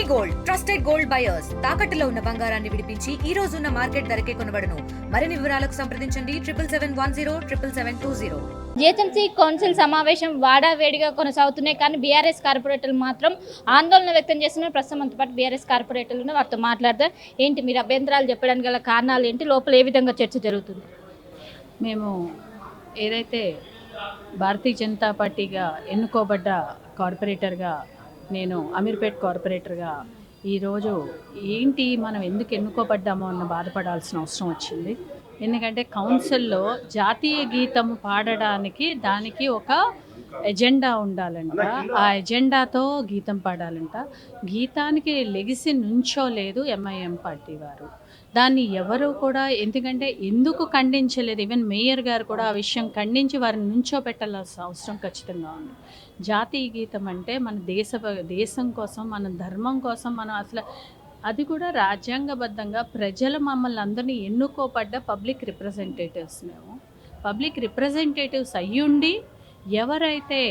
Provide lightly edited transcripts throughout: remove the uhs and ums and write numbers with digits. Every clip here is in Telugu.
గోల్డ్ ట్రస్టెడ్ గోల్డ్ బయర్స్ తాకట్టులో ఉన్న బంగారాన్ని విడిపించి ఈ రోజు ఉన్న మార్కెట్ ధరకే కొనబడును. మరిన్ని వివరాలకు సంప్రదించండి 77107720. జిహెచ్ఎంసీ కౌన్సిల్ సమావేశం వాడావేడిగా కొనసాగుతున్నాయి. కానీ బీఆర్ఎస్ కార్పొరేటర్లు మాత్రం ఆందోళన వ్యక్తం చేస్తున్నారు. ప్రస్తుతం అంత పాటు బీఆర్ఎస్ కార్పొరేటర్లు వారితో మాట్లాడతారు. ఏంటి మీరు అభ్యంతరాలు చెప్పడానికి గల కారణాలు ఏంటి, లోపల ఏ విధంగా చర్చ జరుగుతుంది? మేము ఏదైతే భారతీయ జనతా పార్టీగా ఎన్నుకోబడ్డ కార్పొరేటర్గా, నేను అమీర్పేట్ కార్పొరేటర్గా ఈరోజు ఏంటి మనం ఎందుకు ఎన్నుకోబడ్డామో అన్న బాధపడాల్సిన అవసరం వచ్చింది. ఎందుకంటే కౌన్సిల్లో జాతీయ గీతం పాడడానికి దానికి ఒక ఎజెండా ఉండాలంట. ఆ ఎజెండాతో గీతం పాడాలంట. గీతానికి లెగిసి నుంచోలేదు ఎంఐఎం పార్టీ వారు. దాన్ని ఎవరు కూడా ఎందుకు ఖండించలేదు? ఈవెన్ మేయర్ గారు కూడా ఆ విషయం ఖండించి వారిని నుంచోబెట్టాల్సిన అవసరం ఖచ్చితంగా ఉంది. జాతీయ గీతం అంటే మన దేశం కోసం, మన ధర్మం కోసం, మనం అసలు అది కూడా రాజ్యాంగబద్ధంగా ప్రజలు మమ్మల్ని అందరినీ ఎన్నుకోబడ్డ పబ్లిక్ రిప్రజెంటేటివ్స్. మేము పబ్లిక్ రిప్రజెంటేటివ్స్ అయ్యుండి ఎవరైతే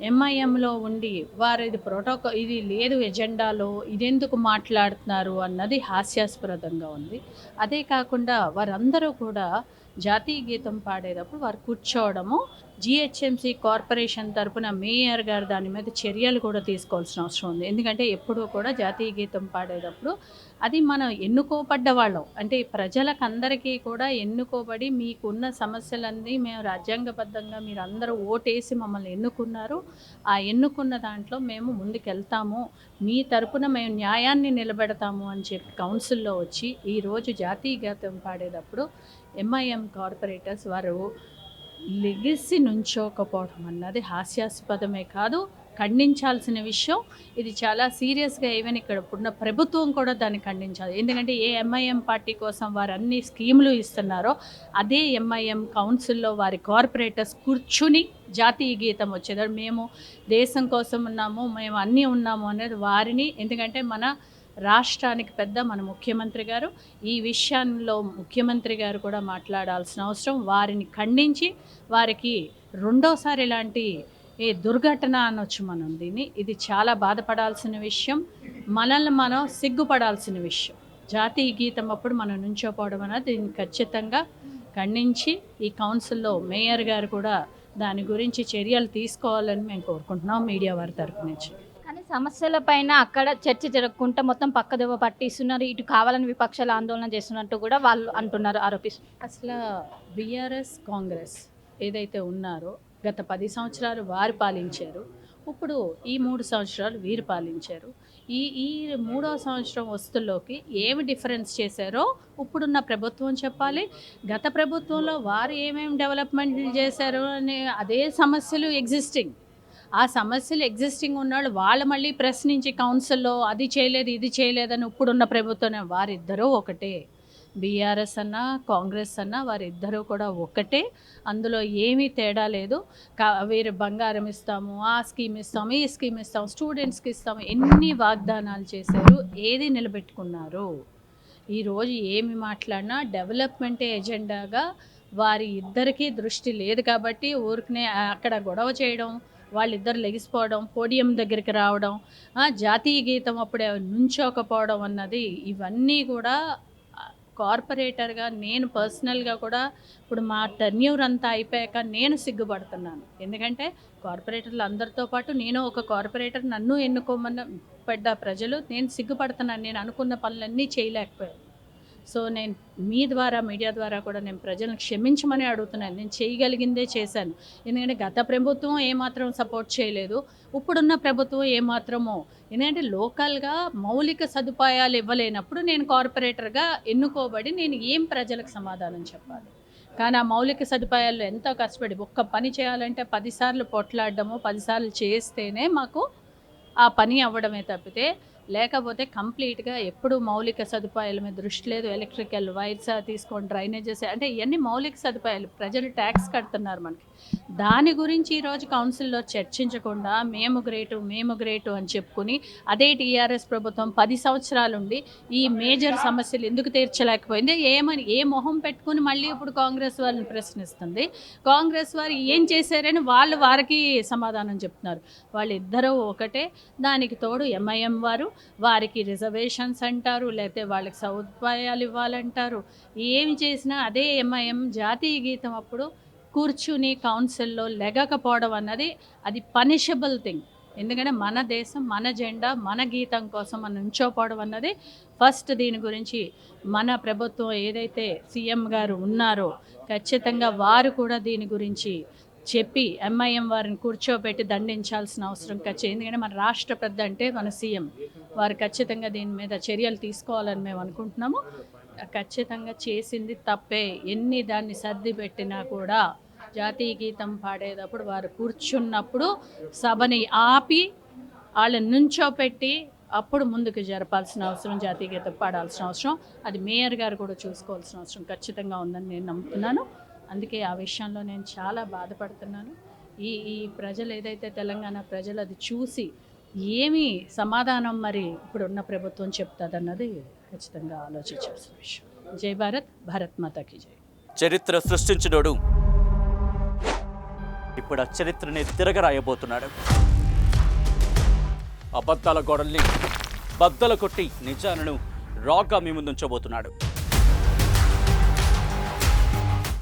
ఎంఐఎంలో ఉండి వారు ఇది లేదు ఎజెండాలో, ఇదెందుకు మాట్లాడుతున్నారు అన్నది హాస్యాస్పదంగా ఉంది. అదే కాకుండా వారందరూ కూడా జాతీయ గీతం పాడేటప్పుడు వారు కూర్చోవడము, జిహెచ్ఎంసీ కార్పొరేషన్ తరపున మేయర్ గారు దాని మీద చర్యలు కూడా తీసుకోవాల్సిన అవసరం ఉంది. ఎందుకంటే ఎప్పుడూ కూడా జాతీయ గీతం పాడేటప్పుడు అది మనం ఎన్నుకోబడ్డ వాళ్ళం, అంటే ప్రజలకు అందరికీ కూడా ఎన్నుకోబడి మీకున్న సమస్యలన్నీ మేము రాజ్యాంగబద్ధంగా మీరు అందరూ ఓటేసి మమ్మల్ని ఎన్నుకున్నారు, ఆ ఎన్నుకున్న దాంట్లో మేము ముందుకెళ్తాము, మీ తరపున మేము న్యాయాన్ని నిలబెడతాము అని చెప్పి కౌన్సిల్లో వచ్చి ఈరోజు జాతీయ గీతం పాడేటప్పుడు ఎంఐఎం కార్పొరేటర్స్ వారు లెగిసి నుంచోకపోవడం అన్నది హాస్యాస్పదమే కాదు, ఖండించాల్సిన విషయం. ఇది చాలా సీరియస్గా ఈవెన్ ఇక్కడ ఉన్న ప్రభుత్వం కూడా దాన్ని ఖండించాలి. ఎందుకంటే ఏ ఎంఐఎం పార్టీ కోసం వారు అన్ని స్కీములు ఇస్తున్నారో అదే ఎంఐఎం కౌన్సిల్లో వారి కార్పొరేటర్స్ కూర్చుని జాతీయ గీతం వచ్చేది మేము దేశం కోసం ఉన్నాము, మేము అన్నీ ఉన్నాము అనేది వారిని, ఎందుకంటే మన రాష్ట్రానికి పెద్ద మన ముఖ్యమంత్రి గారు, ఈ విషయంలో ముఖ్యమంత్రి గారు కూడా మాట్లాడాల్సిన అవసరం. వారిని ఖండించి వారికి రెండోసారి ఇలాంటి దుర్ఘటన అనొచ్చు మనం దీన్ని, ఇది చాలా బాధపడాల్సిన విషయం, మనల్ని మనం సిగ్గుపడాల్సిన విషయం. జాతీయ గీతం అప్పుడు మనం నుంచోపోవడం అనేది దీన్ని ఖచ్చితంగా ఖండించి ఈ కౌన్సిల్లో మేయర్ గారు కూడా దాని గురించి చర్యలు తీసుకోవాలని మేము కోరుకుంటున్నాం మీడియా వారి తరపు నుంచి. కానీ సమస్యల పైన అక్కడ చర్చ జరగకుండా మొత్తం పక్కదోవ పట్టిస్తున్నారు, ఇటు కావాలని విపక్షాలు ఆందోళన చేస్తున్నట్టు కూడా వాళ్ళు అంటున్నారు, ఆరోపిస్తున్నారు. అసలు బీఆర్ఎస్ కాంగ్రెస్ ఏదైతే ఉన్నారో గత 10 సంవత్సరాలు వారు పాలించారు, ఇప్పుడు ఈ 3 సంవత్సరాలు వీరు పాలించారు. ఈ 3వ సంవత్సరం వస్తుల్లోకి ఏమి డిఫరెన్స్ చేశారో ఇప్పుడున్న ప్రభుత్వం చెప్పాలి. గత ప్రభుత్వంలో వారు ఏమేమి డెవలప్మెంట్లు చేశారో అనే అదే సమస్యలు ఎగ్జిస్టింగ్, ఆ సమస్యలు ఎగ్జిస్టింగ్ ఉన్నాళ్ళు వాళ్ళు మళ్ళీ ప్రశ్నించి కౌన్సిల్లో అది చేయలేదు ఇది చేయలేదని ఇప్పుడున్న ప్రభుత్వం వారిద్దరూ ఒకటే. బీఆర్ఎస్ అన్నా కాంగ్రెస్ అన్నా వారిద్దరూ కూడా ఒకటే, అందులో ఏమీ తేడా లేదు. వీరు బంగారం ఇస్తాము, ఆ స్కీమ్ ఇస్తాము, ఈ స్కీమ్ ఇస్తాము, స్టూడెంట్స్కి ఇస్తాము, ఎన్ని వాగ్దానాలు చేశారు, ఏది నిలబెట్టుకున్నారు? ఈరోజు ఏమి మాట్లాడినా డెవలప్మెంటే ఎజెండాగా వారి ఇద్దరికీ దృష్టి లేదు కాబట్టి ఊరికనే అక్కడ గొడవ చేయడం, వాళ్ళిద్దరు లెగిసిపోవడం, పోడియం దగ్గరికి రావడం, జాతీయ గీతం అప్పుడే నుంచోకపోవడం అన్నది, ఇవన్నీ కూడా కార్పొరేటర్గా నేను పర్సనల్గా కూడా ఇప్పుడు మా టెన్యూర్ అంతా అయిపోయాక నేను సిగ్గుపడుతున్నాను. ఎందుకంటే కార్పొరేటర్లు అందరితో పాటు నేను ఒక కార్పొరేటర్, నన్ను ఎన్నుకోమన్న పడ్డ ప్రజలు, నేను సిగ్గుపడుతున్నాను. నేను అనుకున్న పనులన్నీ చేయలేకపోయాను. సో నేను మీ ద్వారా మీడియా ద్వారా కూడా నేను ప్రజలను క్షమించమని అడుగుతున్నాను. నేను చేయగలిగిందే చేశాను. ఎందుకంటే గత ప్రభుత్వం ఏమాత్రం సపోర్ట్ చేయలేదు, ఇప్పుడున్న ప్రభుత్వం ఏమాత్రమో. ఎందుకంటే లోకల్గా మౌలిక సదుపాయాలు ఇవ్వలేనప్పుడు నేను కార్పొరేటర్గా ఎన్నుకోబడి నేను ఏం ప్రజలకు సమాధానం చెప్పాలి? కానీ ఆ మౌలిక సదుపాయాల్లో ఎంతో కష్టపడి ఒక్క పని చేయాలంటే 10 సార్లు పొట్లాడడము, 10 సార్లు చేస్తేనే మాకు ఆ పని అవ్వడమే తప్పితే, లేకపోతే కంప్లీట్గా ఎప్పుడు మౌలిక సదుపాయాల మీద దృష్టి లేదు. ఎలక్ట్రికల్ వైర్స్ తీసుకొని డ్రైనేజెస్, అంటే ఇవన్నీ మౌలిక సదుపాయాలు, ప్రజలు ట్యాక్స్ కడుతున్నారు మనకి. దాని గురించి ఈరోజు కౌన్సిల్లో చర్చించకుండా మేము గ్రేటు అని చెప్పుకుని అదే టీఆర్ఎస్ ప్రభుత్వం 10 సంవత్సరాలుండి ఈ మేజర్ సమస్యలు ఎందుకు తీర్చలేకపోయింది, ఏ మొహం పెట్టుకుని మళ్ళీ ఇప్పుడు కాంగ్రెస్ వారిని ప్రశ్నిస్తుంది. కాంగ్రెస్ వారు ఏం చేశారని వారికి సమాధానం చెప్తున్నారు. వాళ్ళిద్దరూ ఒకటే. దానికి తోడు ఎంఐఎం వారు వారికి రిజర్వేషన్స్ అంటారు, లేకపోతే వాళ్ళకి సదుపాయాలు ఇవ్వాలంటారు. ఏమి చేసినా అదే ఎంఐఎం జాతీయ గీతం అప్పుడు కూర్చుని కౌన్సిల్లో లెగకపోవడం అన్నది అది పనిషబుల్ థింగ్. ఎందుకంటే మన దేశం, మన జెండా, మన గీతం కోసం మనం నుంచోపోవడం అన్నది ఫస్ట్. దీని గురించి మన ప్రభుత్వం ఏదైతే సీఎం గారు ఉన్నారో ఖచ్చితంగా వారు కూడా దీని గురించి చెప్పి ఎంఐఎం వారిని కూర్చోబెట్టి దండించాల్సిన అవసరం ఎందుకంటే మన రాష్ట్ర పెద్ద అంటే మన సీఎం వారు ఖచ్చితంగా దీని మీద చర్యలు తీసుకోవాలని మేము అనుకుంటున్నాము. ఖచ్చితంగా చేసింది తప్పే. ఎన్ని దాన్ని సర్ది పెట్టినా కూడా జాతీయ గీతం పాడేటప్పుడు వారు కూర్చున్నప్పుడు సభని ఆపి వాళ్ళని నుంచోపెట్టి అప్పుడు ముందుకు జరపాల్సిన అవసరం, జాతీయ గీతం పాడాల్సిన అవసరం అది మేయర్ గారు కూడా చూసుకోవాల్సిన అవసరం ఖచ్చితంగా ఉందని నేను నమ్ముతున్నాను. అందుకే ఆ విషయంలో నేను చాలా బాధపడుతున్నాను. ఈ ప్రజలు ఏదైతే తెలంగాణ ప్రజలు అది చూసి ఏమి సమాధానం మరి ఇప్పుడున్న ప్రభుత్వం చెప్తుందన్నది ఖచ్చితంగా ఆలోచించాల్సిన విషయం. జై భారత్, భారత్ మాతాకి జై. చరిత్ర సృష్టించినోడు ఇప్పుడు ఆ చరిత్రని తిరగరాయబోతున్నాడు. అబద్ధాల గోడల్ని బద్దలు కొట్టి నిజాలను రాగా మీ ముందుంచబోతున్నాడు.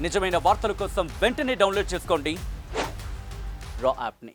నిజమైన వార్తల కోసం వెంటనే డౌన్లోడ్ చేసుకోండి రా యాప్ని.